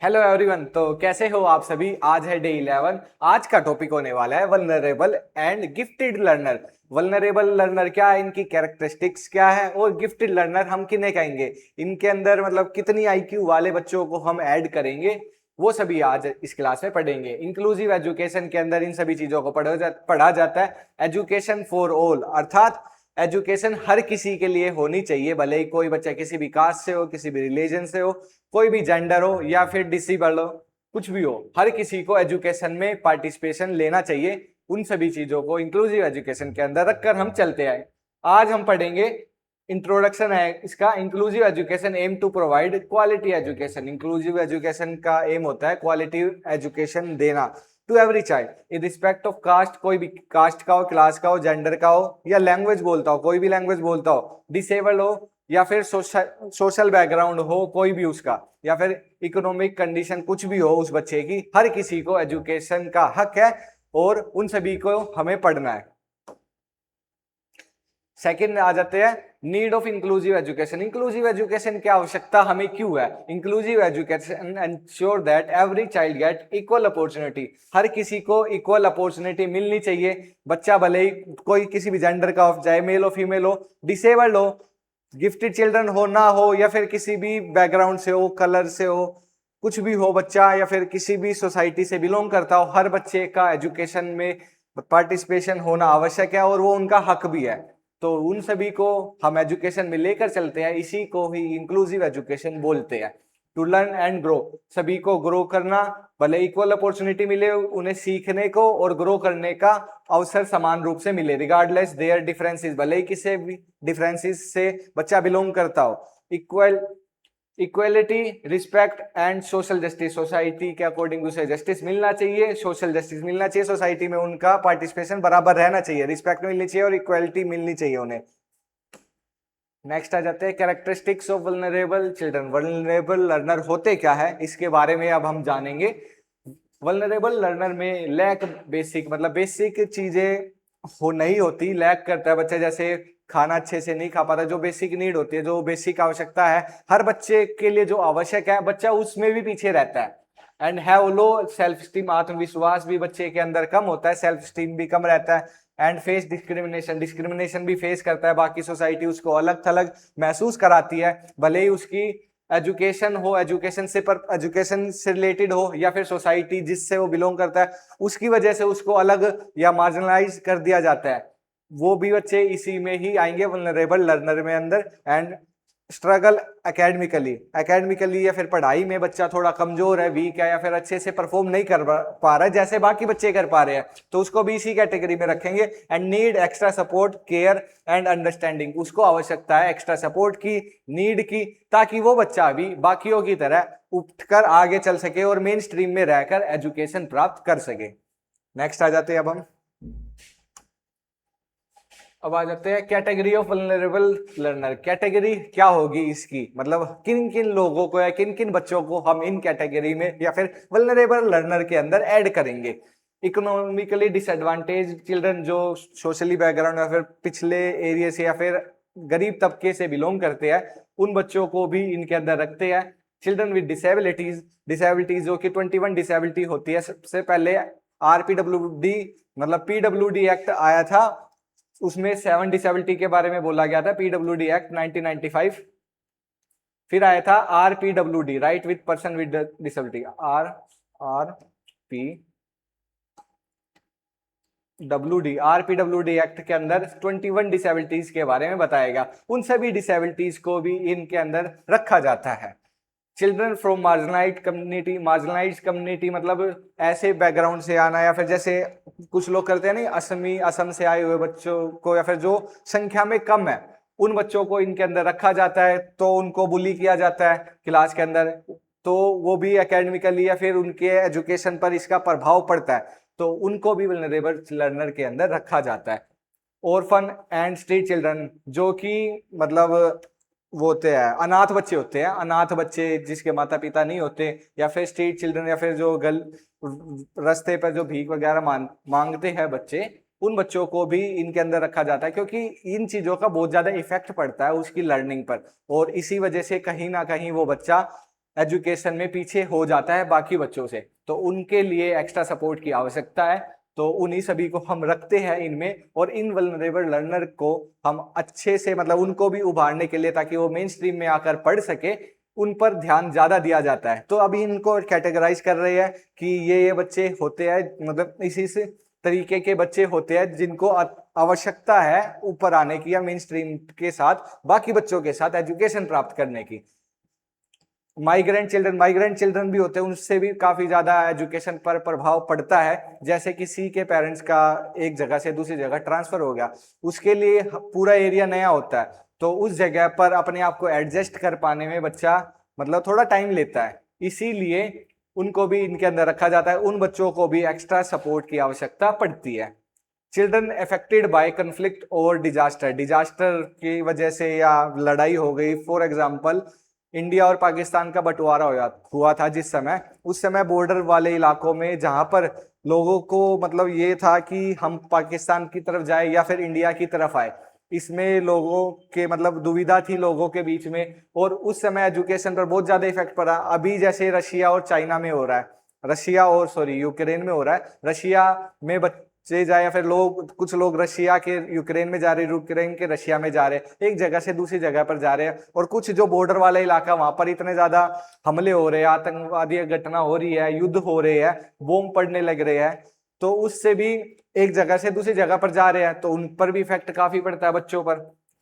Hello everyone. तो कैसे हो आप सभी। आज है डे 11। आज का टॉपिक होने वाला है vulnerable and gifted learner. Vulnerable learner क्या है, इनकी कैरेक्टरिस्टिक्स क्या है, और गिफ्टेड लर्नर हम किन्हें कहेंगे, इनके अंदर मतलब कितनी आईक्यू वाले बच्चों को हम ऐड करेंगे, वो सभी आज इस क्लास में पढ़ेंगे। इंक्लूसिव एजुकेशन के अंदर इन सभी चीजों को पढ़ा जाता है। एजुकेशन फॉर ऑल, अर्थात एजुकेशन हर किसी के लिए होनी चाहिए, भले ही कोई बच्चा किसी भी कास्ट से हो, किसी भी रिलीजन से हो, कोई भी जेंडर हो या फिर डिसेबल हो, कुछ भी हो, हर किसी को एजुकेशन में पार्टिसिपेशन लेना चाहिए। उन सभी चीजों को इंक्लूसिव एजुकेशन के अंदर रखकर हम चलते आए। आज हम पढ़ेंगे, इंट्रोडक्शन है इसका। Inclusive education aim to provide quality education. Inclusive education का एम होता है क्वालिटी एजुकेशन देना to every child in respect of caste. कोई भी कास्ट का हो, क्लास का हो, जेंडर का हो, या लैंग्वेज बोलता हो, कोई भी लैंग्वेज बोलता हो, डिसेबल्ड हो, या फिर सोशल बैकग्राउंड हो कोई भी उसका, या फिर इकोनॉमिक कंडीशन कुछ भी हो उस बच्चे की, हर किसी को एजुकेशन का हक है और उन सभी को हमें पढ़ना है। सेकंड आ जाते हैं, need of inclusive education. Inclusive education की आवश्यकता हमें क्यों है। Inclusive education ensure that every child get equal opportunity. हर किसी को इक्वल अपॉर्चुनिटी मिलनी चाहिए। बच्चा भले ही कोई किसी भी जेंडर का हो, चाहे मेल हो, फीमेल हो, डिसेबल्ड हो, गिफ्टेड चिल्ड्रन हो ना हो, या फिर किसी भी बैकग्राउंड से हो, कलर से हो, कुछ भी हो बच्चा, या फिर किसी भी सोसाइटी से बिलोंग करता हो, हर बच्चे का एजुकेशन में पार्टिसिपेशन होना आवश्यक है और वो उनका हक भी है। तो उन सभी को हम एजुकेशन में लेकर चलते हैं, इसी को ही इंक्लूसिव एजुकेशन बोलते हैं। टू लर्न एंड ग्रो, सभी को ग्रो करना, भले इक्वल अपॉर्चुनिटी मिले उन्हें सीखने को और ग्रो करने का अवसर समान रूप से मिले, रिगार्डलेस देयर डिफरेंसेस, भले ही किसी भी डिफरेंसेस से बच्चा बिलोंग करता हो। Equality, respect and social justice, society के अकॉर्डिंग उसे जस्टिस मिलना चाहिए, सोशल जस्टिस मिलना चाहिए, सोसाइटी में उनका पार्टिसिपेशन बराबर रहना चाहिए, रिस्पेक्ट मिलनी चाहिए और इक्वलिटी मिलनी चाहिए उन्हें। नेक्स्ट आ जाते हैं characteristics of vulnerable children. Vulnerable learner होते क्या है, इसके बारे में अब हम जानेंगे। वल्नरेबल लर्नर में लैक बेसिक, मतलब बेसिक चीजें हो नहीं होती, लैक करता है बच्चा, जैसे खाना अच्छे से नहीं खा पाता, जो बेसिक नीड होती है, जो बेसिक आवश्यकता है हर बच्चे के लिए जो आवश्यक है, बच्चा उसमें भी पीछे रहता है। And have low self esteem, आत्मविश्वास भी बच्चे के अंदर कम होता है, सेल्फ स्टीम भी कम रहता है। एंड फेस डिस्क्रिमिनेशन, डिस्क्रिमिनेशन भी फेस करता है, बाकी सोसाइटी उसको अलग थलग महसूस कराती है, भले ही उसकी एजुकेशन हो, एजुकेशन से रिलेटेड हो, या फिर सोसाइटी जिससे वो बिलोंग करता है उसकी वजह से उसको अलग या मार्जिनलाइज कर दिया जाता है। वो भी बच्चे इसी में ही आएंगे, वल्नरेबल लर्नर में अंदर। एंड स्ट्रगल एकेडमिकली या फिर पढ़ाई में बच्चा थोड़ा कमजोर है, वीक है, या फिर अच्छे से परफॉर्म नहीं कर पा रहा है जैसे बाकी बच्चे कर पा रहे हैं, तो उसको भी इसी कैटेगरी में रखेंगे। And need extra support, care and understanding, उसको आवश्यकता है एक्स्ट्रा सपोर्ट की, नीड की, ताकि वो बच्चा भी बाकियों की तरह उठकर आगे चल सके और मेन स्ट्रीम में रहकर एजुकेशन प्राप्त कर सके। नेक्स्ट आ जाते हैं अब आ जाते हैं category of vulnerable learner. Category क्या होगी इसकी, मतलब किन किन लोगों को या किन किन बच्चों को हम इन कैटेगरी में या फिर वल्नरेबल लर्नर के अंदर ऐड करेंगे। इकोनॉमिकली डिसएडवांटेज चिल्ड्रन, जो सोशली बैकग्राउंड या फिर पिछले एरिया से या फिर गरीब तबके से बिलोंग करते हैं, उन बच्चों को भी इनके अंदर रखते हैं। चिल्ड्रन विद डिसेबिलिटीज जो कि 21 डिसेबिलिटी होती है। सबसे पहले RPWD मतलब PWD एक्ट आया था, उसमें 7 डिसेबिलिटी के बारे में बोला गया था, PWD एक्ट 1995। फिर आया था RPWD, right with person with disability, RPWD act के अंदर 21 डिसेबिलिटीज के बारे में बताया गया। उन सभी डिसेबिलिटीज को भी इनके अंदर रखा जाता है। चिल्ड्रन फ्रॉम मार्जिनलाइज्ड कम्युनिटी मतलब ऐसे बैकग्राउंड से आना, या फिर जैसे कुछ लोग करते हैं नहीं, असम से आए हुए बच्चों को, या फिर जो संख्या में कम है, उन बच्चों को इनके अंदर रखा जाता है, तो उनको बुली किया जाता है क्लास के अंदर, तो वो भी एकेडमिकली या फिर उनके एजुकेशन पर इसका प्रभाव पड़ता है, तो उनको भी वल्नरेबल लर्नर के अंदर रखा जाता है। ऑर्फन एंड स्ट्रीट चिल्ड्रन, जो कि मतलब वो होते हैं अनाथ बच्चे होते हैं, अनाथ बच्चे जिसके माता पिता नहीं होते, या फिर स्ट्रीट चिल्ड्रन, या फिर जो रास्ते पर जो भीख वगैरह मांगते हैं बच्चे, उन बच्चों को भी इनके अंदर रखा जाता है, क्योंकि इन चीजों का बहुत ज्यादा इफेक्ट पड़ता है उसकी लर्निंग पर, और इसी वजह से कहीं ना कहीं वो बच्चा एजुकेशन में पीछे हो जाता है बाकी बच्चों से, तो उनके लिए एक्स्ट्रा सपोर्ट की आवश्यकता है। तो उन्हीं सभी को हम रखते हैं इनमें, और इन वल्नरेबल लर्नर को हम अच्छे से मतलब उनको भी उभारने के लिए, ताकि वो मेन स्ट्रीम में आकर पढ़ सके, उन पर ध्यान ज्यादा दिया जाता है। तो अभी इनको कैटेगराइज कर रहे हैं कि ये बच्चे होते हैं, मतलब इसी से तरीके के बच्चे होते हैं जिनको आवश्यकता है ऊपर आने की या मेन स्ट्रीम के साथ बाकी बच्चों के साथ एजुकेशन प्राप्त करने की। माइग्रेंट चिल्ड्रन भी होते हैं, उनसे भी काफी ज्यादा एजुकेशन पर प्रभाव पड़ता है। जैसे किसी के पेरेंट्स का एक जगह से दूसरी जगह ट्रांसफर हो गया, उसके लिए पूरा एरिया नया होता है, तो उस जगह पर अपने आप को एडजस्ट कर पाने में बच्चा मतलब थोड़ा टाइम लेता है, इसीलिए उनको भी इनके अंदर रखा जाता है। उन बच्चों को भी एक्स्ट्रा सपोर्ट की आवश्यकता पड़ती है। चिल्ड्रन अफेक्टेड बाय कंफ्लिक्ट और डिजास्टर की वजह से या लड़ाई हो गई, फॉर एग्जांपल इंडिया और पाकिस्तान का बंटवारा हुआ था जिस समय, उस समय बॉर्डर वाले इलाकों में जहां पर लोगों को मतलब ये था कि हम पाकिस्तान की तरफ जाए या फिर इंडिया की तरफ आए, इसमें लोगों के मतलब दुविधा थी लोगों के बीच में, और उस समय एजुकेशन पर बहुत ज्यादा इफेक्ट पड़ा। अभी जैसे रशिया और चाइना में हो रहा है, रशिया और सॉरी यूक्रेन में हो रहा है, रशिया में बच्चे जाए या फिर लोग, कुछ लोग रशिया के यूक्रेन में जा रहे, यूक्रेन के रशिया में जा रहे, एक जगह से दूसरी जगह पर जा रहे हैं, और कुछ जो बॉर्डर वाला इलाका वहां पर इतने ज्यादा हमले हो रहे हैं, आतंकवादी घटना हो रही है, युद्ध हो रहे हैं, बॉम्ब पड़ने लग रहे हैं, तो उससे भी एक जगह से दूसरी जगह पर जा रहे हैं, तो उन पर भी इफेक्ट काफी पड़ता है बच्चों पर,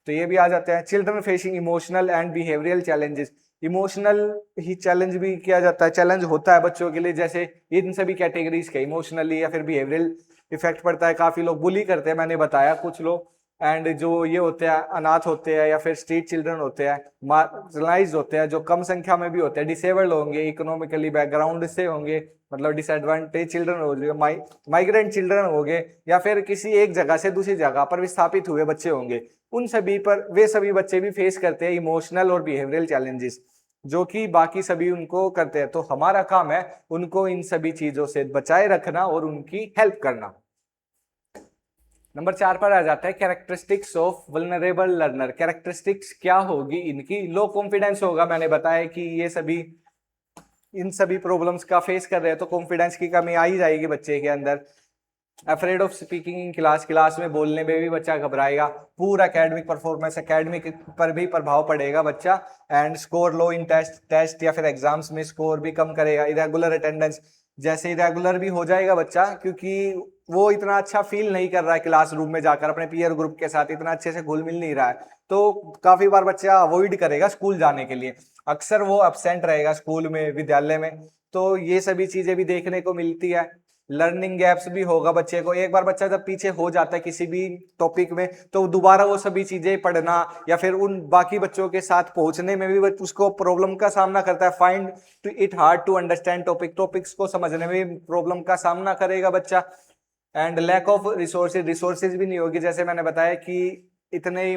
तो ये भी आ जाते हैं। Children facing emotional and behavioural challenges, emotional he challenge भी किया जाता है, चैलेंज होता है बच्चों के लिए, जैसे इन सभी कैटेगरीज के इमोशनली या फिर बिहेवियरल इफेक्ट पड़ता है। काफी लोग बुली करते हैं, मैंने बताया कुछ लोग, एंड जो ये होते हैं अनाथ होते हैं या फिर स्ट्रीट चिल्ड्रन होते हैं, मार्जिनलाइज्ड होते हैं, जो कम संख्या में भी होते हैं, डिसेबल्ड होंगे, इकोनॉमिकली बैकग्राउंड से होंगे, मतलब डिसएडवांटेज चिल्ड्रन हो गए, माइग्रेंट चिल्ड्रन हो गए, या फिर किसी एक जगह से दूसरी जगह पर विस्थापित हुए बच्चे होंगे, उन सभी पर वे सभी बच्चे भी फेस करते हैं इमोशनल और बिहेवियरल चैलेंजेस, जो कि बाकी सभी उनको करते हैं। तो हमारा काम है उनको इन सभी चीजों से बचाए रखना और उनकी हेल्प करना। नंबर 4 पर आ जाता है characteristics of vulnerable learner. Characteristics क्या होगी इनकी? लो कॉन्फिडेंस होगा, मैंने बताया कि ये सभी इन सभी प्रॉब्लम्स का फेस कर रहे हैं, तो कॉन्फिडेंस की कमी आ ही जाएगी बच्चे के अंदर। Afraid of speaking in class, class में बोलने में भी बच्चा घबराएगा। पूर एकेडमिक परफॉर्मेंस, एकेडमिक पर भी प्रभाव पड़ेगा बच्चा। And score low in test या फिर एग्जाम्स में स्कोर भी कम करेगा। इरेगुलर अटेंडेंस, जैसे इरेगुलर भी हो जाएगा बच्चा, क्योंकि वो इतना अच्छा फील नहीं कर रहा है क्लासरूम में जाकर, अपने पीयर ग्रुप के साथ इतना अच्छे से घुल मिल नहीं रहा है, तो काफी बार बच्चा अवॉइड करेगा स्कूल जाने के लिए, अक्सर वो एब्सेंट रहेगा स्कूल में, विद्यालय में। तो ये सभी चीजें भी देखने को मिलती है। लर्निंग गैप्स भी होगा बच्चे को, एक बार बच्चा जब पीछे हो जाता है किसी भी टॉपिक में, तो दोबारा वो सभी चीजें पढ़ना या फिर उन बाकी बच्चों के साथ पहुंचने में भी उसको प्रॉब्लम का सामना करता है। Find it hard to understand topics को समझने में प्रॉब्लम का सामना करेगा बच्चा। एंड लैक ऑफ रिसोर्सेज भी नहीं होगी, जैसे मैंने बताया कि इतने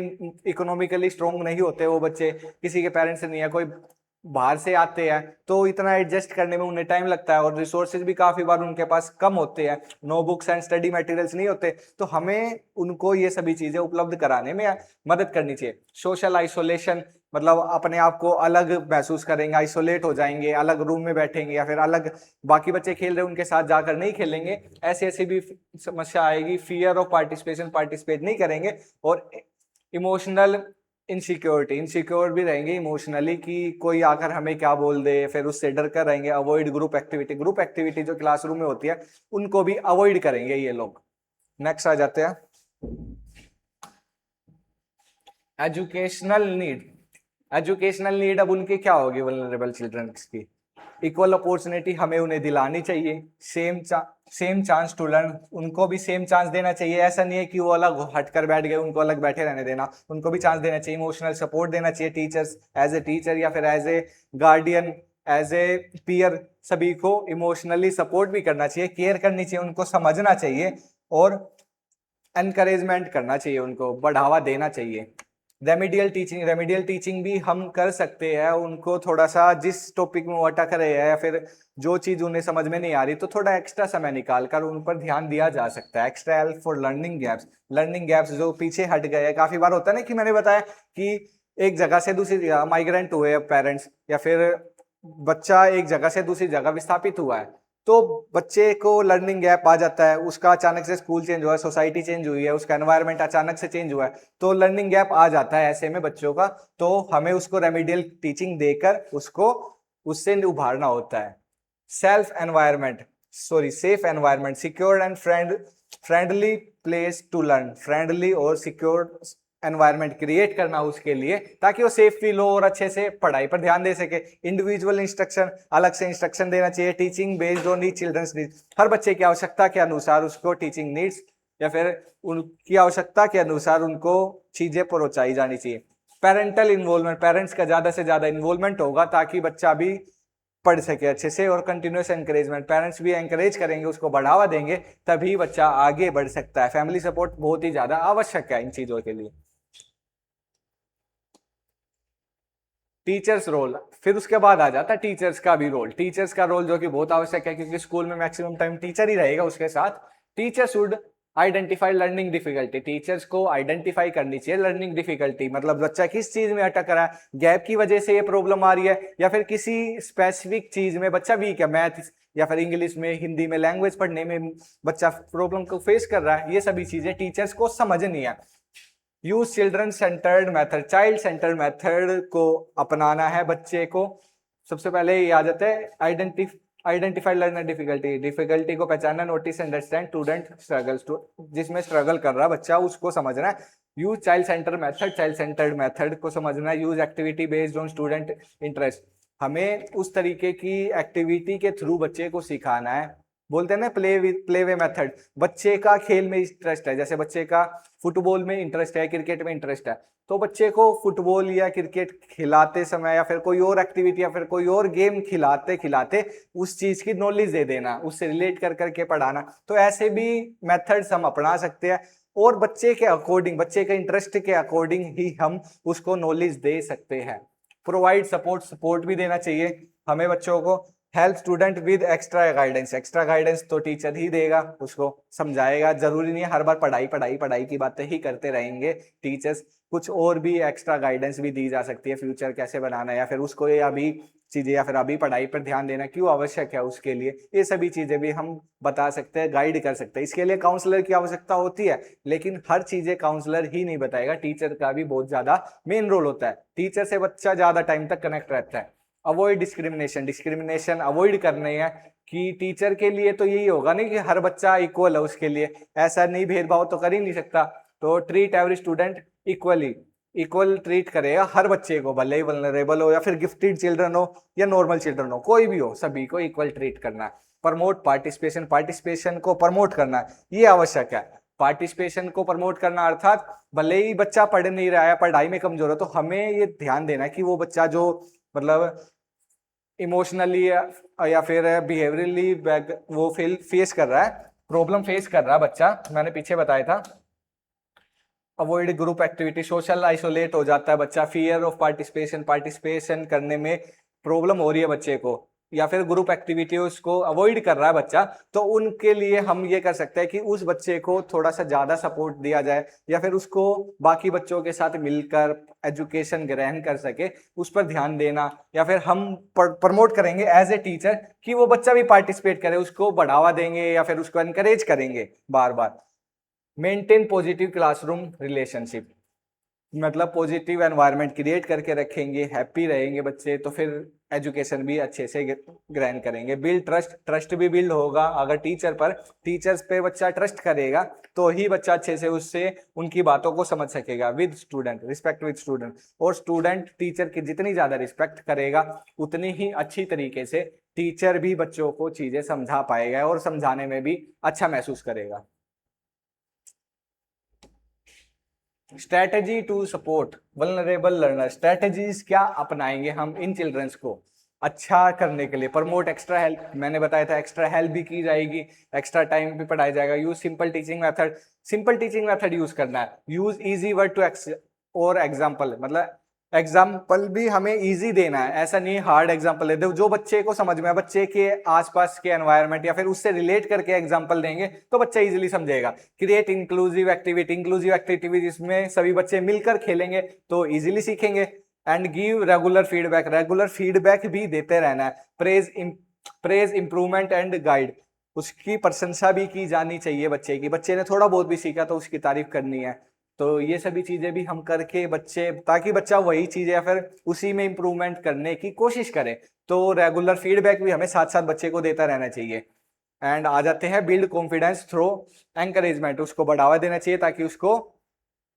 इकोनॉमिकली स्ट्रोंग नहीं होते वो बच्चे, किसी के पेरेंट्स नहीं है, कोई बाहर से आते हैं, तो इतना एडजस्ट करने में उन्हें टाइम लगता है, और रिसोर्सेज भी काफी बार उनके पास कम होते हैं, no books and study materials नहीं होते, तो हमें उनको ये सभी चीजें उपलब्ध कराने में मदद करनी चाहिए। सोशल आइसोलेशन, मतलब अपने आप को अलग महसूस करेंगे, आइसोलेट हो जाएंगे, अलग रूम में बैठेंगे या फिर अलग बाकी बच्चे खेल रहे हैं उनके साथ जाकर नहीं खेलेंगे, ऐसी ऐसी भी समस्या आएगी। फियर ऑफ पार्टिसिपेट नहीं करेंगे। और इमोशनल इनसिक्योर भी रहेंगे इमोशनली, कि कोई आकर हमें क्या बोल दे, फिर उससे डर कर रहेंगे। अवॉइड ग्रुप एक्टिविटी जो क्लासरूम में होती है उनको भी अवॉइड करेंगे ये लोग। नेक्स्ट आ जाते हैं एजुकेशनल नीड अब उनकी क्या होगी वल्नरेबल चिल्ड्रंस की? इक्वल अपॉर्चुनिटी हमें उन्हें दिलानी चाहिए, सेम चांस टू लर्न, उनको भी सेम चांस देना चाहिए। ऐसा नहीं है कि वो अलग हटकर बैठ गए, उनको अलग बैठे रहने देना, उनको भी चांस देना चाहिए। इमोशनल सपोर्ट देना चाहिए, टीचर्स एज ए टीचर या फिर as a guardian, as a peer, सभी को इमोशनली सपोर्ट भी करना चाहिए, केयर करनी चाहिए, उनको समझना चाहिए और एनकरेजमेंट करना चाहिए, उनको बढ़ावा देना चाहिए। रेमेडियल टीचिंग भी हम कर सकते हैं, उनको थोड़ा सा जिस टॉपिक में वो अटक रहे हैं या फिर जो चीज उन्हें समझ में नहीं आ रही, तो थोड़ा एक्स्ट्रा समय निकाल कर उन पर ध्यान दिया जा सकता है। Extra help for learning gaps जो पीछे हट गए हैं, काफी बार होता है ना कि मैंने बताया कि एक जगह से दूसरी जगह माइग्रेंट हुए पेरेंट्स, या फिर बच्चा एक जगह से दूसरी जगह विस्थापित हुआ है, तो बच्चे को लर्निंग गैप आ जाता है, उसका अचानक से स्कूल चेंज हुआ है, सोसाइटी चेंज हुई है, उसका एनवायरनमेंट अचानक से चेंज हुआ है, तो लर्निंग गैप आ जाता है ऐसे में बच्चों का। तो हमें उसको रेमेडियल टीचिंग देकर उसको उससे उभारना होता है। Self environment sorry safe environment, secure and friendly place to learn, friendly और सिक्योर एनवायरनमेंट क्रिएट करना उसके लिए, ताकि वो सेफ फील हो और अच्छे से पढ़ाई पर ध्यान दे सके। इंडिविजुअल इंस्ट्रक्शन, अलग से इंस्ट्रक्शन देना चाहिए। Teaching based on each children's needs, हर बच्चे की आवश्यकता के अनुसार उसको टीचिंग नीड्स या फिर उनकी आवश्यकता के अनुसार उनको चीजें पहुंचाई जानी चाहिए। पेरेंटल इन्वॉल्वमेंट, पेरेंट्स का ज्यादा से ज्यादा इन्वॉल्वमेंट होगा ताकि बच्चा भी पढ़ सके अच्छे से। और कंटिन्यूस एनकरेजमेंट, पेरेंट्स भी एनकरेज करेंगे, उसको बढ़ावा देंगे, तभी बच्चा आगे बढ़ सकता है। फैमिली सपोर्ट बहुत ही ज्यादा आवश्यक है इन चीजों के लिए। टीचर्स रोल, फिर उसके बाद आ जाता है टीचर्स का भी रोल। टीचर्स का रोल जो कि बहुत आवश्यक है, क्योंकि स्कूल में मैक्सिमम टाइम टीचर ही रहेगा उसके साथ। Teacher should identify learning difficulty, teachers को आइडेंटिफाई करनी चाहिए लर्निंग डिफिकल्टी, मतलब बच्चा किस चीज में अटक रहा है, गैप की वजह से ये प्रॉब्लम आ रही है या फिर किसी स्पेसिफिक चीज में बच्चा वीक है, मैथ या फिर इंग्लिश में, हिंदी में, लैंग्वेज पढ़ने में बच्चा प्रॉब्लम को फेस कर रहा है। ये सभी चीजें टीचर्स को समझनी है। Use children centred method, child centred method को अपनाना है बच्चे को। सबसे पहले ये आ जाता है आइडेंटिफाई लर्नर डिफिकल्टी, डिफिकल्टी को पहचानना, नोटिस अंडरस्टैंड स्टूडेंट स्ट्रगल्स, जिसमें स्ट्रगल कर रहा बच्चा उसको समझना है। Use child centre method, child centred method को समझना है। Use activity based on student interest, हमें उस तरीके की एक्टिविटी के थ्रू बच्चे को सिखाना है। बोलते हैं ना प्ले वे मेथड, बच्चे का खेल में इंटरेस्ट है, जैसे बच्चे का फुटबॉल में इंटरेस्ट है, क्रिकेट में इंटरेस्ट है, तो बच्चे को फुटबॉल या क्रिकेट खिलाते समय या फिर कोई और एक्टिविटी या फिर कोई और गेम खिलाते खिलाते उस चीज की नॉलेज दे देना, उससे रिलेट कर करके पढ़ाना। तो ऐसे भी मेथड्स हम अपना सकते हैं और बच्चे के अकॉर्डिंग, बच्चे के इंटरेस्ट के अकॉर्डिंग ही हम उसको नॉलेज दे सकते हैं। प्रोवाइड सपोर्ट, सपोर्ट भी देना चाहिए हमें बच्चों को। Help student with extra guidance, extra guidance तो टीचर ही देगा, उसको समझाएगा। जरूरी नहीं है हर बार पढ़ाई पढ़ाई पढ़ाई की बातें ही करते रहेंगे टीचर्स, कुछ और भी एक्स्ट्रा गाइडेंस भी दी जा सकती है, फ्यूचर कैसे बनाना है या फिर उसको ये अभी चीजें या फिर अभी पढ़ाई पर ध्यान देना क्यों आवश्यक है उसके लिए, ये सभी चीजें भी हम बता सकते हैं, गाइड कर सकते हैं। इसके लिए काउंसलर की आवश्यकता होती है, लेकिन हर चीजें काउंसलर ही नहीं बताएगा, टीचर का भी बहुत ज्यादा मेन रोल होता है। टीचर से बच्चा ज्यादा टाइम तक कनेक्ट रहता है। अवॉइड डिस्क्रिमिनेशन, डिस्क्रिमिनेशन अवॉइड करने हैं कि टीचर के लिए तो यही होगा नहीं कि हर बच्चा इक्वल है उसके लिए, ऐसा नहीं, भेदभाव तो कर ही नहीं सकता। तो treat every student equally, equal treat करेगा हर बच्चे को, भले ही वल्नरेबल हो या फिर गिफ्टेड चिल्ड्रन हो या नॉर्मल चिल्ड्रन हो, कोई भी हो, सभी को इक्वल ट्रीट करना है। प्रमोट पार्टिसिपेशन, पार्टिसिपेशन को प्रमोट करना है, ये आवश्यक है। पार्टिसिपेशन को प्रमोट करना अर्थात भले ही बच्चा पढ़ नहीं रहा है, पढ़ाई में कमजोर है, तो हमें ये ध्यान देना है कि वो बच्चा जो मतलब इमोशनली या फिर बिहेवियरली वो फेस कर रहा है, प्रॉब्लम फेस कर रहा है बच्चा, मैंने पीछे बताया था। Avoid group activity, social isolate हो जाता है बच्चा, फियर ऑफ पार्टिसिपेशन, पार्टिसिपेशन करने में प्रॉब्लम हो रही है बच्चे को, या फिर ग्रुप एक्टिविटी उसको अवॉइड कर रहा है बच्चा, तो उनके लिए हम ये कर सकते हैं कि उस बच्चे को थोड़ा सा ज्यादा सपोर्ट दिया जाए या फिर उसको बाकी बच्चों के साथ मिलकर एजुकेशन ग्रहण कर सके, उस पर ध्यान देना, या फिर हम प्रमोट करेंगे एज ए टीचर कि वो बच्चा भी पार्टिसिपेट करे, उसको बढ़ावा देंगे या फिर उसको एनकरेज करेंगे बार बार। मेंटेन पॉजिटिव क्लासरूम रिलेशनशिप, मतलब पॉजिटिव एनवायरनमेंट क्रिएट करके रखेंगे, हैप्पी रहेंगे बच्चे, तो फिर एजुकेशन भी अच्छे से ग्रहण करेंगे। बिल्ड ट्रस्ट, ट्रस्ट भी बिल्ड होगा अगर टीचर्स पे बच्चा ट्रस्ट करेगा तो ही बच्चा अच्छे से उससे उनकी बातों को समझ सकेगा। With student, respect with student, और स्टूडेंट टीचर की जितनी ज्यादा रिस्पेक्ट करेगा उतनी ही अच्छी तरीके से टीचर भी बच्चों को चीजें समझा पाएगा और समझाने में भी अच्छा महसूस करेगा। Strategy to support vulnerable learner, strategies क्या अपनाएंगे हम इन चिल्ड्रंस को अच्छा करने के लिए। प्रमोट एक्स्ट्रा हेल्प, मैंने बताया था एक्स्ट्रा हेल्प भी की जाएगी, एक्स्ट्रा टाइम भी पढ़ाया जाएगा। Use simple teaching method, simple teaching method use करना है। यूज इजी वर्ड टू और एग्जाम्पल, मतलब एग्जाम्पल भी हमें इजी देना है, ऐसा नहीं हार्ड एग्जाम्पल दे दो, जो बच्चे को समझ में, बच्चे के आसपास के एनवायरनमेंट या फिर उससे रिलेट करके एग्जाम्पल देंगे तो बच्चा इजीली समझेगा। Create inclusive activity, inclusive activity जिसमें सभी बच्चे मिलकर खेलेंगे तो इजीली सीखेंगे। एंड गिव रेगुलर फीडबैक भी देते रहना है। प्रेज इम्प्रूवमेंट एंड गाइड, उसकी प्रशंसा भी की जानी चाहिए बच्चे की, बच्चे ने थोड़ा बहुत भी सीखा तो उसकी तारीफ करनी है। तो ये सभी चीजें भी हम करके बच्चे, ताकि बच्चा वही चीज या फिर उसी में इम्प्रूवमेंट करने की कोशिश करे। तो रेगुलर फीडबैक भी हमें साथ साथ बच्चे को देता रहना चाहिए। एंड आ जाते हैं बिल्ड कॉन्फिडेंस थ्रू एंकरेजमेंट, उसको बढ़ावा देना चाहिए ताकि उसको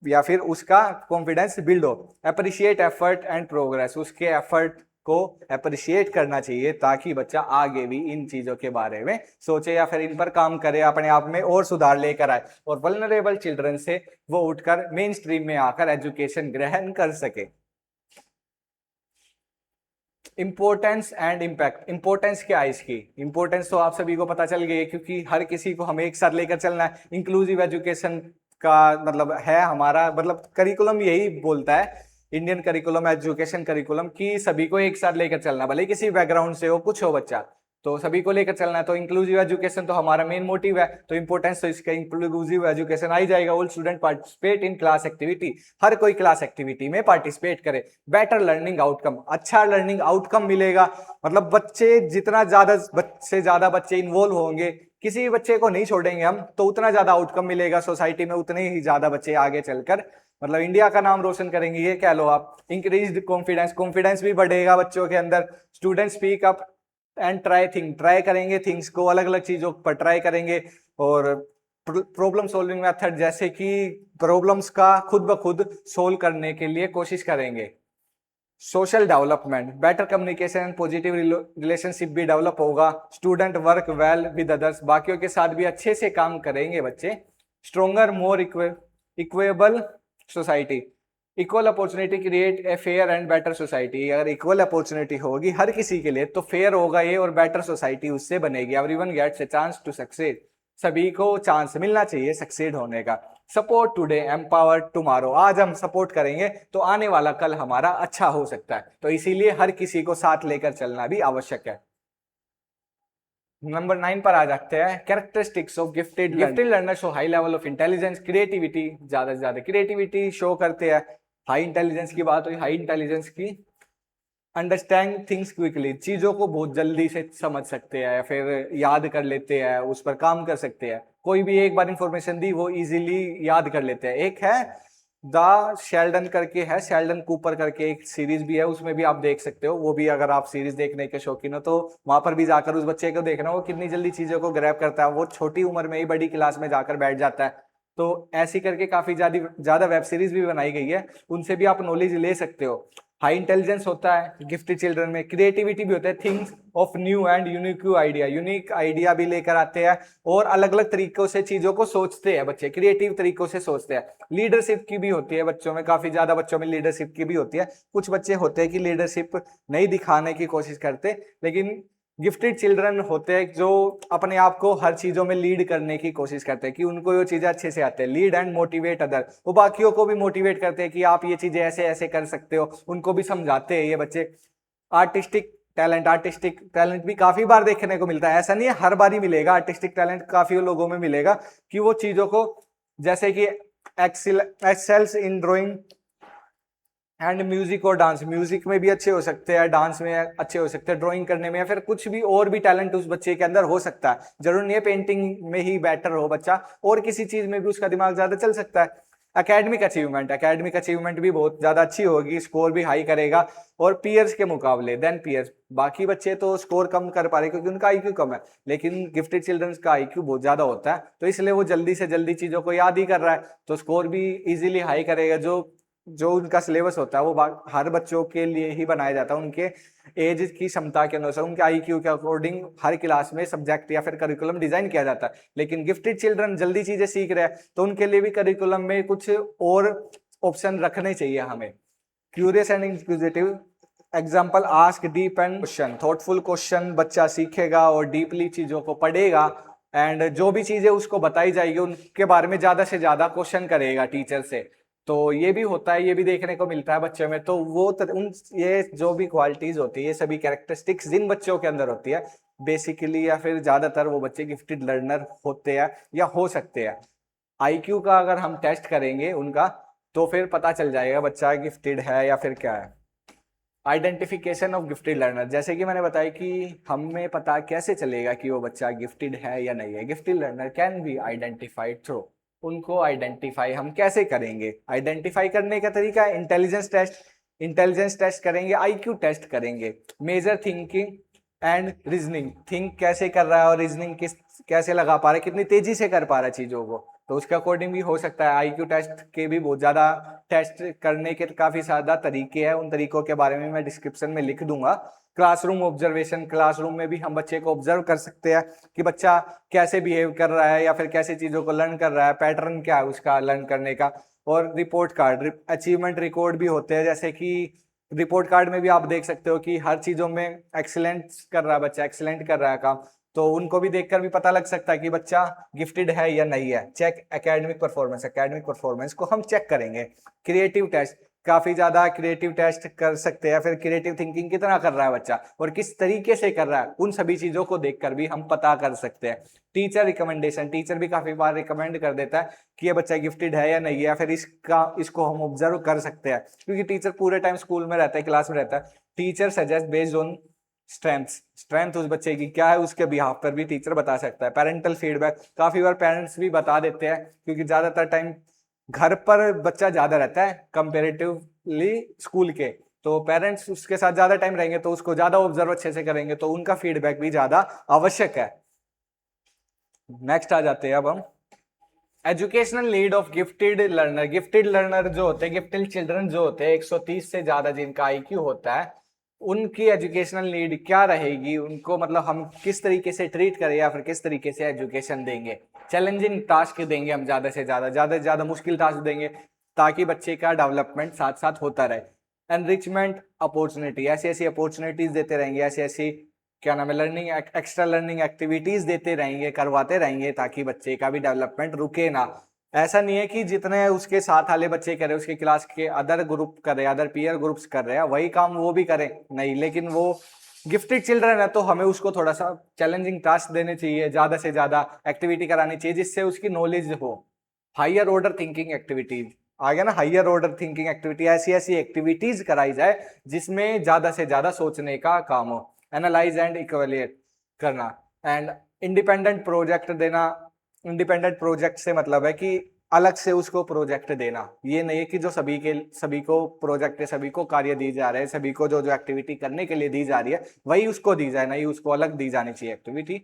या फिर उसका कॉन्फिडेंस बिल्ड हो। अप्रिशिएट एफर्ट एंड प्रोग्रेस, उसके एफर्ट को अप्रिशिएट करना चाहिए ताकि बच्चा आगे भी इन चीजों के बारे में सोचे या फिर इन पर काम करे, अपने आप में और सुधार लेकर आए और वल्नरेबल चिल्ड्रन से वो उठकर मेन स्ट्रीम में आकर एजुकेशन ग्रहण कर सके। इंपॉर्टेंस एंड इम्पैक्ट, इंपॉर्टेंस क्या है इसकी? इंपॉर्टेंस तो आप सभी को पता चल गई है, क्योंकि हर किसी को हमें एक साथ लेकर चलना है। इंक्लूसिव एजुकेशन का मतलब है हमारा, मतलब करिकुलम यही बोलता है, इंडियन करिकुलम, एजुकेशन करिकुलम, की सभी को एक साथ लेकर चलना, भले किसी बैकग्राउंड से हो, कुछ हो बच्चा, तो सभी को लेकर चलना है। तो इंक्लूसिव एजुकेशन तो हमारा मेन मोटिव है, तो इंपॉर्टेंस तो इसका इंक्लूसिव एजुकेशन आ ही जाएगा। All student participate in class activity, हर कोई क्लास एक्टिविटी में पार्टिसिपेट करे। बेटर लर्निंग आउटकम, अच्छा लर्निंग आउटकम मिलेगा, मतलब बच्चे जितना ज्यादा से ज्यादा बच्चे इन्वॉल्व होंगे, किसी भी बच्चे को नहीं छोड़ेंगे हम, तो उतना ज्यादा आउटकम मिलेगा सोसाइटी में, उतने ही ज्यादा बच्चे आगे चलकर मतलब इंडिया का नाम रोशन करेंगे, ये कह लो आप। इंक्रीज्ड कॉन्फिडेंस, कॉन्फिडेंस भी बढ़ेगा बच्चों के अंदर। Student speak up and try करेंगे थिंग्स को, अलग अलग चीजों पर ट्राई करेंगे। और प्रॉब्लम सॉल्विंग मेथड, जैसे कि प्रॉब्लम्स का खुद ब खुद सोल्व करने के लिए कोशिश करेंगे। Social development, better communication and positive relationship भी डेवलप होगा। Student work well with others, बाकियों के साथ भी अच्छे से काम करेंगे बच्चे। Stronger more equal society, equal opportunity create a fair and better society, अगर इक्वल अपॉर्चुनिटी होगी हर किसी के लिए तो फेयर होगा ये और बेटर सोसाइटी उससे बनेगी। Everyone gets a chance to succeed, सभी को चांस मिलना चाहिए सक्सीड होने का। सपोर्ट टुडे एम्पावर टुमारो, आज हम सपोर्ट करेंगे तो आने वाला कल हमारा अच्छा हो सकता है, तो इसीलिए हर किसी को साथ लेकर चलना भी आवश्यक है। नंबर 9 पर आ जाते हैं, characteristics of gifted learner show high level of intelligence, creativity, ज्यादा से ज्यादा क्रिएटिविटी शो करते हैं। हाई इंटेलिजेंस की बात हुई, हाई इंटेलिजेंस की, अंडरस्टैंड थिंग्स क्विकली, चीजों को बहुत जल्दी से समझ सकते हैं या फिर याद कर लेते हैं, उस पर काम कर सकते हैं। कोई भी एक बार इंफॉर्मेशन दी वो इजीली याद कर लेते हैं। एक है द शेल्डन करके है, शेल्डन कूपर करके एक सीरीज भी है, उसमें भी आप देख सकते हो, वो भी अगर आप सीरीज देखने के शौकीन हो तो वहां पर भी जाकर उस बच्चे को देखना, वो कितनी जल्दी चीजों को ग्रैब करता है, वो छोटी उम्र में ही बड़ी क्लास में जाकर बैठ जाता है। तो ऐसी करके काफी ज्यादा वेब सीरीज भी बनाई गई है, उनसे भी आप नॉलेज ले सकते हो। हाई इंटेलिजेंस होता है गिफ्टेड चिल्ड्रन में, क्रिएटिविटी भी होता है, things of new and unique idea, unique idea भी लेकर आते हैं और अलग अलग तरीकों से चीजों को सोचते हैं बच्चे, क्रिएटिव तरीकों से सोचते हैं। लीडरशिप की भी होती है बच्चों में, काफी ज्यादा बच्चों में लीडरशिप की भी होती है। कुछ बच्चे होते हैं कि लीडरशिप नहीं दिखाने की कोशिश करते, लेकिन गिफ्टेड चिल्ड्रन होते हैं जो अपने आप को हर चीजों में लीड करने की कोशिश करते हैं कि उनको वो चीजें अच्छे से आते हैं। लीड एंड मोटिवेट अदर, वो बाकियों को भी मोटिवेट करते हैं कि आप ये चीजें ऐसे ऐसे कर सकते हो, उनको भी समझाते हैं ये बच्चे। आर्टिस्टिक टैलेंट भी काफी बार देखने को मिलता है, ऐसा नहीं है हर बार ही मिलेगा, आर्टिस्टिक टैलेंट काफी लोगों में मिलेगा कि वो चीजों को, जैसे कि एक्सेल्स इन ड्राइंग एंड म्यूजिक और डांस, म्यूजिक में भी अच्छे हो सकते हैं, डांस में अच्छे हो सकते हैं, ड्राइंग करने में, या फिर कुछ भी और भी टैलेंट उस बच्चे के अंदर हो सकता है। जरूर नहीं है पेंटिंग में ही बेटर हो बच्चा, और किसी चीज में भी उसका दिमाग ज्यादा चल सकता है। एकेडमिक अचीवमेंट भी बहुत ज्यादा अच्छी होगी, स्कोर भी हाई करेगा और पीयर्स के मुकाबले देन पीयर्स, बाकी बच्चे तो स्कोर कम कर पा रहे क्योंकि उनका आईक्यू कम है, लेकिन गिफ्टेड चिल्ड्रंस का आईक्यू बहुत ज्यादा होता है, तो इसलिए वो जल्दी से जल्दी चीजों को याद ही कर रहा है, तो स्कोर भी इजीली हाई करेगा। जो उनका सिलेबस होता है वो हर बच्चों के लिए ही बनाया जाता है, उनके एज की क्षमता के अनुसार, उनके आईक्यू के अकॉर्डिंग हर क्लास में सब्जेक्ट या फिर करिकुलम डिजाइन किया जाता है। लेकिन गिफ्टेड चिल्ड्रन जल्दी चीजें सीख रहे हैं तो उनके लिए भी करिकुलम में कुछ और ऑप्शन रखने चाहिए हमें। Curious and inquisitive example, ask deep and question, thoughtful question बच्चा सीखेगा और डीपली चीजों को पढ़ेगा, एंड जो भी चीजें उसको बताई जाएगी उनके बारे में ज्यादा से ज्यादा क्वेश्चन करेगा टीचर से। तो ये भी होता है, ये भी देखने को मिलता है बच्चों में। तो वो ये जो भी क्वालिटीज होती है, ये सभी कैरेक्टरिस्टिक्स जिन बच्चों के अंदर होती है बेसिकली, या फिर ज्यादातर वो बच्चे गिफ्टेड लर्नर होते हैं या हो सकते हैं। आईक्यू का अगर हम टेस्ट करेंगे उनका तो फिर पता चल जाएगा बच्चा गिफ्टेड है या फिर क्या है। आइडेंटिफिकेशन ऑफ गिफ्टेड लर्नर, जैसे कि मैंने बताया कि हमें पता कैसे चलेगा कि वो बच्चा गिफ्टेड है या नहीं है। Gifted learner can be identified through, उनको आइडेंटिफाई हम कैसे करेंगे? आइडेंटिफाई करने का तरीका है इंटेलिजेंस टेस्ट। इंटेलिजेंस टेस्ट करेंगे, आईक्यू टेस्ट करेंगे, measure thinking and reasoning, think कैसे कर रहा है और रीजनिंग किस कैसे लगा पा रहा है, कितनी तेजी से कर पा रहा है चीजों को, तो उसके अकॉर्डिंग भी हो सकता है। आईक्यू टेस्ट के भी बहुत ज्यादा टेस्ट करने के काफी ज्यादा तरीके हैं, उन तरीकों के बारे में मैं डिस्क्रिप्शन में लिख दूंगा। क्लासरूम ऑब्जर्वेशन, क्लासरूम में भी हम बच्चे को ऑब्जर्व कर सकते हैं कि बच्चा कैसे बिहेव कर रहा है या फिर कैसे चीजों को लर्न कर रहा है, पैटर्न क्या है उसका लर्न करने का। और रिपोर्ट कार्ड, अचीवमेंट रिकॉर्ड भी होते हैं, जैसे कि रिपोर्ट कार्ड में भी आप देख सकते हो कि हर चीजों में एक्सीलेंट कर रहा है बच्चा, एक्सीलेंट कर रहा है काम, तो उनको भी देखकर भी पता लग सकता है कि बच्चा गिफ्टेड है या नहीं है। Check academic performance, academic performance को हम चेक करेंगे। क्रिएटिव टेस्ट, काफी ज्यादा क्रिएटिव टेस्ट कर सकते हैं, फिर क्रिएटिव थिंकिंग कितना कर रहा है बच्चा और किस तरीके से कर रहा है, उन सभी चीजों को देखकर भी हम पता कर सकते हैं। टीचर रिकमेंडेशन, टीचर भी काफी बार रिकमेंड कर देता है कि ये बच्चा गिफ्टेड है या नहीं है, फिर इसको हम ऑब्जर्व कर सकते हैं क्योंकि टीचर पूरे टाइम स्कूल में रहता है, क्लास में रहता है। Teacher suggest based on strength उस बच्चे की क्या है उसके बिहाफ पर भी टीचर बता सकता है। पेरेंटल फीडबैक, काफी बार पेरेंट्स भी बता देते हैं क्योंकि ज्यादातर टाइम घर पर बच्चा ज्यादा रहता है कंपेरेटिवली स्कूल के, तो पेरेंट्स उसके साथ ज्यादा टाइम रहेंगे तो उसको ज्यादा ऑब्जर्व अच्छे से करेंगे, तो उनका फीडबैक भी ज्यादा आवश्यक है। नेक्स्ट आ जाते हैं अब हम educational need of gifted learner. Gifted learner जो होते हैं, गिफ्टेड चिल्ड्रन जो होते हैं, 130 से ज्यादा जिनका आईक्यू होता है, उनकी एजुकेशनल नीड क्या रहेगी, उनको मतलब हम किस तरीके से ट्रीट करें या फिर किस तरीके से एजुकेशन देंगे। चैलेंजिंग टास्क देंगे हम, ज्यादा से ज्यादा मुश्किल टास्क देंगे ताकि बच्चे का डेवलपमेंट साथ साथ होता रहे। एनरिचमेंट अपॉर्चुनिटी, ऐसी ऐसी अपॉर्चुनिटीज देते रहेंगे, ऐसी ऐसी क्या नाम है लर्निंग एक्स्ट्रा लर्निंग एक्टिविटीज देते रहेंगे, करवाते रहेंगे ताकि बच्चे का भी डेवलपमेंट रुके ना। ऐसा नहीं है कि जितने उसके साथ वाले बच्चे कर रहे उसके क्लास के अदर ग्रुप कर रहे हैं, अदर पीयर ग्रुप्स कर रहे हैं, वही काम वो भी करें, नहीं, लेकिन वो गिफ्टेड चिल्ड्रन है तो हमें उसको थोड़ा सा चैलेंजिंग टास्क देने चाहिए, ज्यादा से ज्यादा एक्टिविटी करानी चाहिए जिससे उसकी नॉलेज हो। हायर ऑर्डर थिंकिंग एक्टिविटीज आ गया ना, हायर ऑर्डर थिंकिंग एक्टिविटी, ऐसी ऐसी एक्टिविटीज कराई जाए जिसमें ज्यादा से ज्यादा सोचने का काम हो। एनालाइज एंड इक्वेलिएट करना एंड इंडिपेंडेंट प्रोजेक्ट देना। इंडिपेंडेंट प्रोजेक्ट से मतलब है कि अलग से उसको प्रोजेक्ट देना, ये नहीं है कि जो सभी को प्रोजेक्ट, सभी को कार्य दी जा रहे हैं, सभी को जो जो एक्टिविटी करने के लिए दी जा रही है वही उसको दी जाए, नहीं उसको अलग दी जानी चाहिए एक्टिविटी।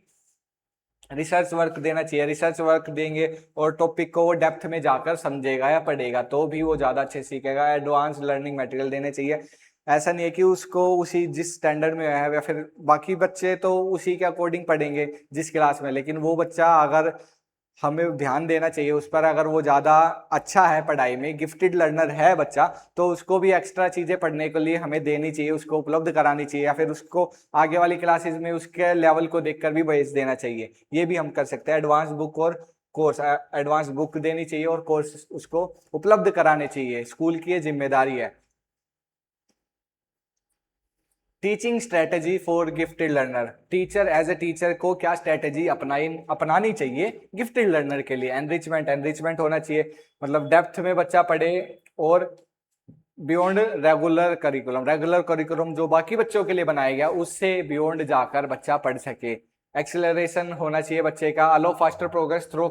रिसर्च वर्क देना चाहिए, रिसर्च वर्क देंगे और टॉपिक को वो डेप्थ में जाकर समझेगा या पढ़ेगा तो भी वो ज्यादा अच्छे सीखेगा। एडवांस लर्निंग मटेरियल देने चाहिए, ऐसा नहीं है कि उसको उसी जिस स्टैंडर्ड में है या फिर बाकी बच्चे तो उसी के अकॉर्डिंग पढ़ेंगे जिस क्लास में, लेकिन वो बच्चा अगर हमें ध्यान देना चाहिए उस पर, अगर वो ज्यादा अच्छा है पढ़ाई में, गिफ्टेड लर्नर है बच्चा, तो उसको भी एक्स्ट्रा चीजें पढ़ने के लिए हमें देनी चाहिए, उसको उपलब्ध करानी चाहिए या फिर उसको आगे वाली क्लासेस में उसके लेवल को देखकर भी भेज देना चाहिए। ये भी हम कर सकते हैं। एडवांस बुक और कोर्स, एडवांस बुक देनी चाहिए और कोर्स उसको उपलब्ध कराने चाहिए, स्कूल की ये जिम्मेदारी है। Teaching strategy for gifted learner, teacher as a teacher को क्या स्ट्रेटेजी अपनानी चाहिए गिफ्टेड लर्नर के लिए। एनरिचमेंट होना चाहिए, मतलब डेप्थ में बच्चा पढ़े और बियॉन्ड रेगुलर करिकुलम जो बाकी बच्चों के लिए बनाया गया उससे बियॉन्ड जाकर बच्चा पढ़ सके। एक्सेलरेशन होना चाहिए बच्चे का, अलो फास्टर प्रोग्रेस थ्रू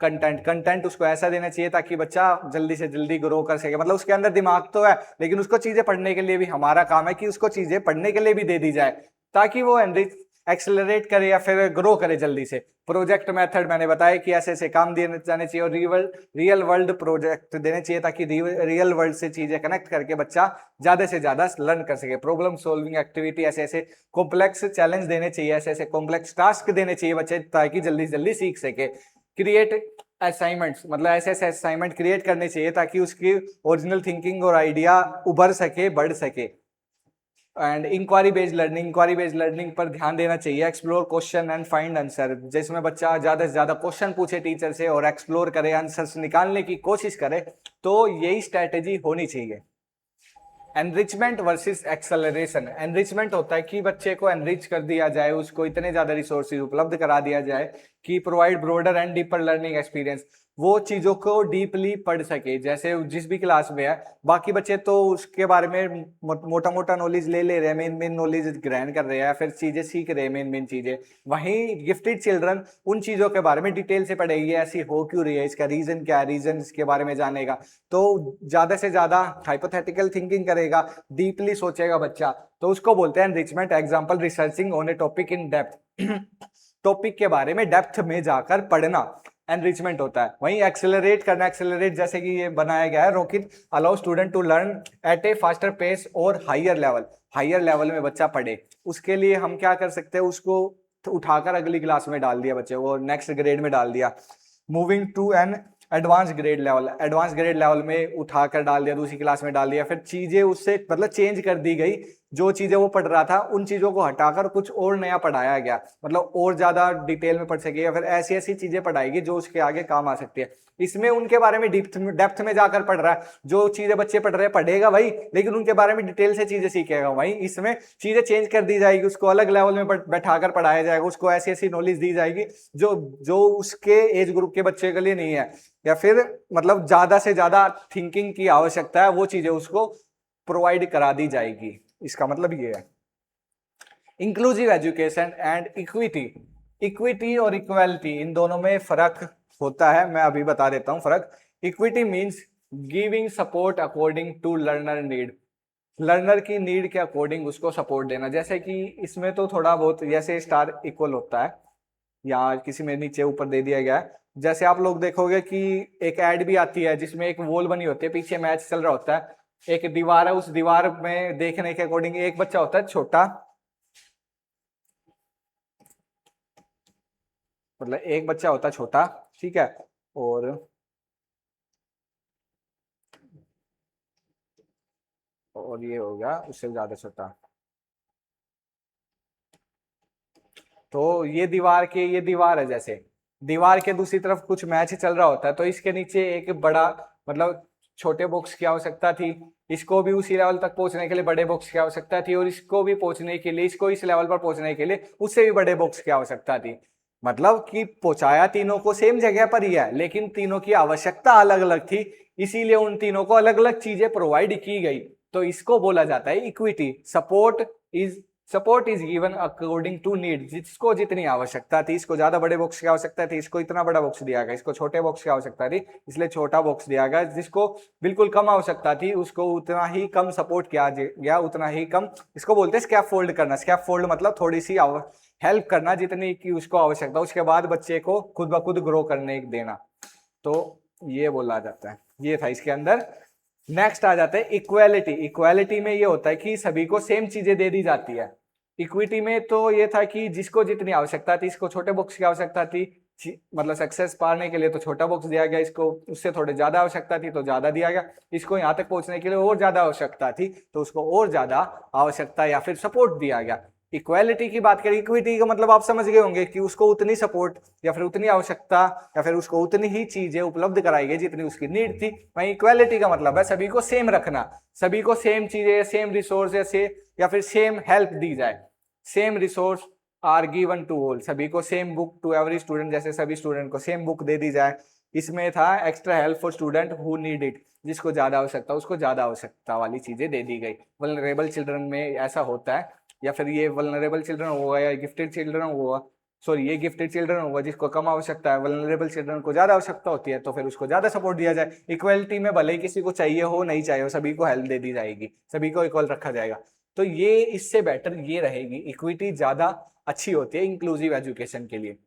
कंटेंट उसको ऐसा देना चाहिए ताकि बच्चा जल्दी से जल्दी ग्रो कर सके, मतलब उसके अंदर दिमाग तो है लेकिन उसको चीजें पढ़ने के लिए भी, हमारा काम है कि उसको चीजें पढ़ने के लिए भी दे दी जाए ताकि वो एनरिच एक्सेलरेट करे या फिर ग्रो करे जल्दी से। प्रोजेक्ट मेथड मैंने बताया कि ऐसे ऐसे काम दिए जाने चाहिए और रियल वर्ल्ड प्रोजेक्ट देने चाहिए ताकि रियल वर्ल्ड से चीजें कनेक्ट करके बच्चा ज्यादा से ज्यादा लर्न कर सके। प्रॉब्लम सॉल्विंग एक्टिविटी, ऐसे ऐसे कॉम्प्लेक्स चैलेंज देने चाहिए, ऐसे ऐसे कॉम्प्लेक्स टास्क देने चाहिए बच्चे ताकि जल्दी जल्दी सीख सके। क्रिएट असाइनमेंट्स, मतलब ऐसे ऐसे असाइनमेंट क्रिएट करने चाहिए ताकि उसकी ओरिजिनल थिंकिंग और आइडिया उभर सके, बढ़ सके। एंड इंक्वायरी बेस्ड लर्निंग पर ध्यान देना चाहिए। Explore question and find answer, जिसमें बच्चा ज्यादा से ज्यादा क्वेश्चन पूछे टीचर से और एक्सप्लोर करे, आंसर्स निकालने की कोशिश करे, तो यही स्ट्रेटेजी होनी चाहिए। एनरिचमेंट वर्सेस एक्सेलरेशन, एनरिचमेंट होता है कि बच्चे को एनरिच कर दिया जाए, उसको इतने ज्यादा रिसोर्सेज उपलब्ध करा दिया जाए कि provide broader and deeper learning experience, वो चीजों को डीपली पढ़ सके, जैसे जिस भी क्लास में है। बाकी बच्चे तो उसके बारे में मोटा मोटा नॉलेज ले रहे हैं, मेन मेन नॉलेज ग्रहण कर रहे हैं, फिर चीजें सीख रहे हैं, मेन मेन चीजें। वहीं गिफ्टेड चिल्ड्रन उन चीजों के बारे में डिटेल से पढ़ेगी, ऐसी हो क्यों रही है, इसका रीजन क्या है, रीजन इसके बारे में जानेगा। तो ज्यादा से ज्यादा हाइपोथेटिकल थिंकिंग करेगा, डीपली सोचेगा बच्चा, तो उसको बोलते हैं enrichment. Example, researching on A topic in depth topic के बारे में डेप्थ में जाकर पढ़ना एनरिचमेंट होता है। वहीं एक्सेलरेट करना, एक्सेलरेट जैसे कि ये बनाया गया है, rocket allow student to learn at a faster pace और हायर लेवल। हायर लेवल में बच्चा पढ़े, उसके लिए हम क्या कर सकते हैं, उसको उठाकर अगली क्लास में डाल दिया बच्चे को, नेक्स्ट ग्रेड में डाल दिया। Moving to an advance grade level, advance grade level में उठाकर डाल दिया, दूसरी क्लास में डाल दिया, फिर चीजें उससे मतलब चेंज कर दी गई। जो चीजें वो पढ़ रहा था उन चीजों को हटाकर कुछ और नया पढ़ाया गया, मतलब और ज्यादा डिटेल में पढ़ सके, या फिर ऐसी ऐसी चीजें पढ़ाएगी जो उसके आगे काम आ सकती है। इसमें उनके बारे में डेप्थ में जाकर पढ़ रहा है, जो चीजें बच्चे पढ़ रहे हैं पढ़ेगा भाई, लेकिन उनके बारे में डिटेल से चीजें सीखेगा। वही इसमें चीजें चेंज कर दी जाएगी, उसको अलग लेवल में बैठाकर पढ़ाया जाएगा, उसको ऐसी ऐसी नॉलेज दी जाएगी जो जो उसके एज ग्रुप के बच्चे के लिए नहीं है, या फिर मतलब ज्यादा से ज्यादा थिंकिंग की आवश्यकता है, वो चीजें उसको प्रोवाइड करा दी जाएगी। इसका मतलब ये है। Inclusive education and equity, equity और इक्वालिटी इन दोनों में फर्क होता है, मैं अभी बता देता हूं फर्क। Equity means giving support according to learner need, learner की नीड के अकॉर्डिंग उसको सपोर्ट देना। जैसे कि इसमें तो थोड़ा बहुत जैसे स्टार इक्वल होता है, या किसी में नीचे ऊपर दे दिया गया है। जैसे आप लोग देखोगे कि एक एड भी आती है जिसमें एक वॉल बनी होती है, पीछे मैच चल रहा होता है, एक दीवार है, उस दीवार में देखने के अकॉर्डिंग एक बच्चा होता है छोटा, मतलब एक बच्चा होता है छोटा, ठीक है, और ये हो गया उससे ज्यादा छोटा। तो ये दीवार है, जैसे दीवार के दूसरी तरफ कुछ मैच चल रहा होता है, तो इसके नीचे एक बड़ा मतलब छोटे बॉक्स की आवश्यकता थी, इसको भी उसी लेवल तक पहुंचने के लिए बड़े बॉक्स की आवश्यकता थी, और इसको भी पहुंचने के लिए, इसको इस लेवल पर पहुंचने के लिए उससे भी बड़े बॉक्स की आवश्यकता थी। मतलब कि पहुंचाया तीनों को सेम जगह पर ही है, लेकिन तीनों की आवश्यकता अलग अलग थी, इसीलिए उन तीनों को अलग अलग चीजें प्रोवाइड की गई। तो इसको बोला जाता है equity. Support is given according to need, जिसको जितनी आवश्यकता थी, इसको ज्यादा बड़े बॉक्स की आवश्यकता थी, इसको इतना बड़ा बॉक्स दिया गया, इसको छोटे बॉक्स की आवश्यकता थी इसलिए छोटा बॉक्स दिया गया, जिसको बिल्कुल कम आवश्यकता थी उसको उतना ही कम सपोर्ट किया गया, उतना ही कम। इसको बोलते हैं स्कैफोल्ड करना। स्कैफोल्ड मतलब थोड़ी सी हेल्प करना जितनी की उसको आवश्यकता, उसके बाद बच्चे को खुद ब खुद ग्रो करने देना। तो ये बोला जाता है, ये था इसके अंदर। नेक्स्ट आ जाता है इक्वालिटी। इक्वालिटी में ये होता है कि सभी को सेम चीजें दे दी जाती है। इक्विटी में तो ये था कि जिसको जितनी आवश्यकता थी, इसको छोटे बॉक्स की आवश्यकता थी, मतलब सक्सेस पाने के लिए तो छोटा बॉक्स दिया गया, इसको उससे थोड़े ज्यादा आवश्यकता थी तो ज्यादा दिया गया, इसको यहाँ तक पहुंचने के लिए और ज्यादा आवश्यकता थी तो उसको और ज्यादा आवश्यकता या फिर सपोर्ट दिया गया। इक्वालिटी की बात करें, इक्विटी का मतलब आप समझ गए होंगे कि उसको उतनी सपोर्ट या फिर उतनी आवश्यकता या फिर उसको उतनी ही चीजें उपलब्ध कराई गई जितनी उसकी नीड थी। वहीं इक्वालिटी का मतलब है सभी को सेम रखना, सभी को सेम चीजें, सेम रिसोर्स या फिर सेम हेल्प दी जाए। Same resource are given to all, सभी को same book to every student, जैसे सभी स्टूडेंट को सेम बुक दे दी जाए। इसमें था extra help for student who need it, जिसको ज्यादा आवश्यकता उसको ज्यादा आवश्यकता वाली चीजें दे दी गई। वल्नरेबल चिल्ड्रन में ऐसा होता है, या फिर ये वल्नरेबल चिल्ड्रन होगा या गिफ्टेड चिल्ड्रन होगा, सॉरी ये गिफ्टेड चिल्ड्रन होगा जिसको कम आवश्यकता है, वल्नरेबल चिल्ड्रन को ज्यादा आवश्यकता होती है तो फिर उसको ज्यादा सपोर्ट दिया जाए। इक्वलिटी में भले ही किसी को चाहिए हो नहीं चाहिए हो, सभी को हेल्प दे दी जाएगी, सभी को इक्वल रखा जाएगा। तो ये इससे बेटर ये रहेगी, इक्विटी ज्यादा अच्छी होती है इंक्लूसिव एजुकेशन के लिए।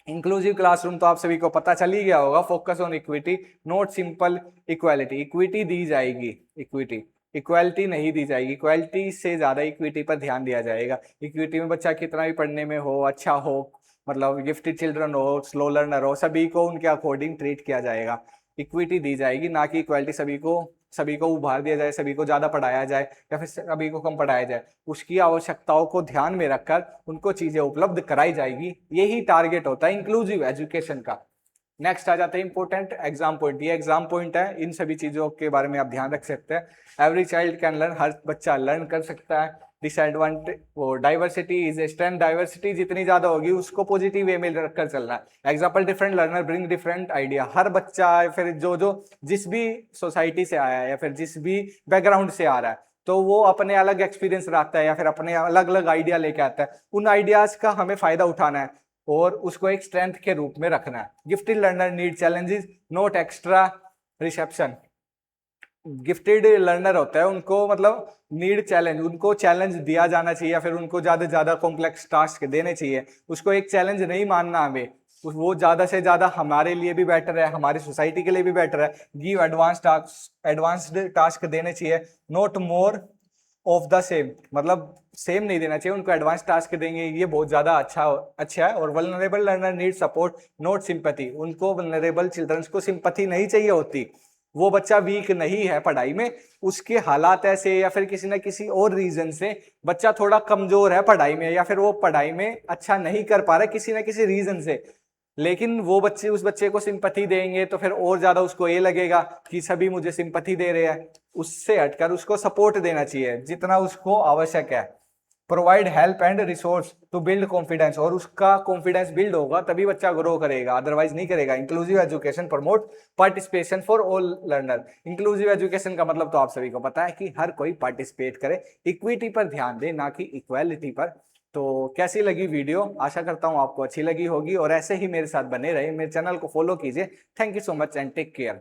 इंक्लूसिव क्लासरूम तो आप सभी को पता चल ही गया होगा, focus on equity not simple equality. Equity दी जाएगी, इक्वालिटी नहीं दी जाएगी, इक्वालिटी से ज्यादा इक्विटी पर ध्यान दिया जाएगा। इक्विटी में बच्चा कितना भी पढ़ने में हो, अच्छा हो, मतलब गिफ्टेड चिल्ड्रन हो, स्लो लर्नर हो, सभी को उनके अकॉर्डिंग ट्रीट किया जाएगा। इक्विटी दी जाएगी, ना कि इक्वालिटी सभी को उभार दिया जाए, सभी को ज्यादा पढ़ाया जाए या फिर सभी को कम पढ़ाया जाए। उसकी आवश्यकताओं को ध्यान में रखकर उनको चीजें उपलब्ध कराई जाएगी, यही टारगेट होता है इंक्लूसिव एजुकेशन का। नेक्स्ट आ जाता है इंपोर्टेंट एग्जाम पॉइंट। ये एग्जाम पॉइंट है, इन सभी चीजों के बारे में आप ध्यान रख सकते हैं। एवरी चाइल्ड कैन लर्न, हर बच्चा लर्न कर सकता है। डिसएडवांटेज, वो diversity is a strength, diversity जितनी ज्यादा होगी उसको पॉजिटिव वे में रखकर चलना है। Example, different learner bring different idea. हर बच्चा फिर जो जो जिस भी सोसाइटी से आया है या फिर जिस भी बैकग्राउंड से आ रहा है, तो वो अपने अलग एक्सपीरियंस रखता है या फिर अपने अलग अलग आइडिया लेके आता है। उन आइडियाज का हमें फायदा उठाना है और उसको एक स्ट्रेंथ के रूप में रखना है। Gifted learner need challenges note extra reception. Gifted learner होता है, उनको मतलब नीड चैलेंज, उनको चैलेंज दिया जाना चाहिए या फिर उनको ज्यादा से ज्यादा कॉम्प्लेक्स टास्क देने चाहिए। उसको एक चैलेंज नहीं मानना हमें, वो ज्यादा से ज्यादा हमारे लिए भी बेटर है, हमारी सोसाइटी के लिए भी बेटर है। गिव एडवांस्ड टास्क देने चाहिए, not more of the same, मतलब सेम नहीं देना चाहिए, उनको एडवांस टास्क देंगे ये बहुत ज्यादा अच्छा है। और vulnerable learner need support not sympathy, उनको वल्नरेबल चिल्ड्रंस को सिंपैथी नहीं चाहिए होती। वो बच्चा वीक नहीं है पढ़ाई में, उसके हालात ऐसे या फिर किसी ना किसी और रीजन से बच्चा थोड़ा कमजोर है पढ़ाई में या फिर वो पढ़ाई में अच्छा नहीं कर पा रहा है किसी ना किसी रीजन से, लेकिन वो बच्चे उस बच्चे को सिंपैथी देंगे तो फिर और ज्यादा उसको ये लगेगा कि सभी मुझे सिंपैथी दे रहे हैं। उससे हटकर उसको सपोर्ट देना चाहिए जितना उसको आवश्यक है। Provide help and resource to build confidence, और उसका कॉन्फिडेंस बिल्ड होगा तभी बच्चा ग्रो करेगा, अदरवाइज नहीं करेगा। Inclusive education promote participation for all learner. Inclusive education का मतलब तो आप सभी को पता है कि हर कोई पार्टिसिपेट करे, इक्विटी पर ध्यान दे ना कि इक्वालिटी पर। तो कैसी लगी वीडियो, आशा करता हूं आपको अच्छी लगी होगी और ऐसे ही मेरे साथ बने रहे, मेरे चैनल को फॉलो कीजिए। Thank you so much and take care.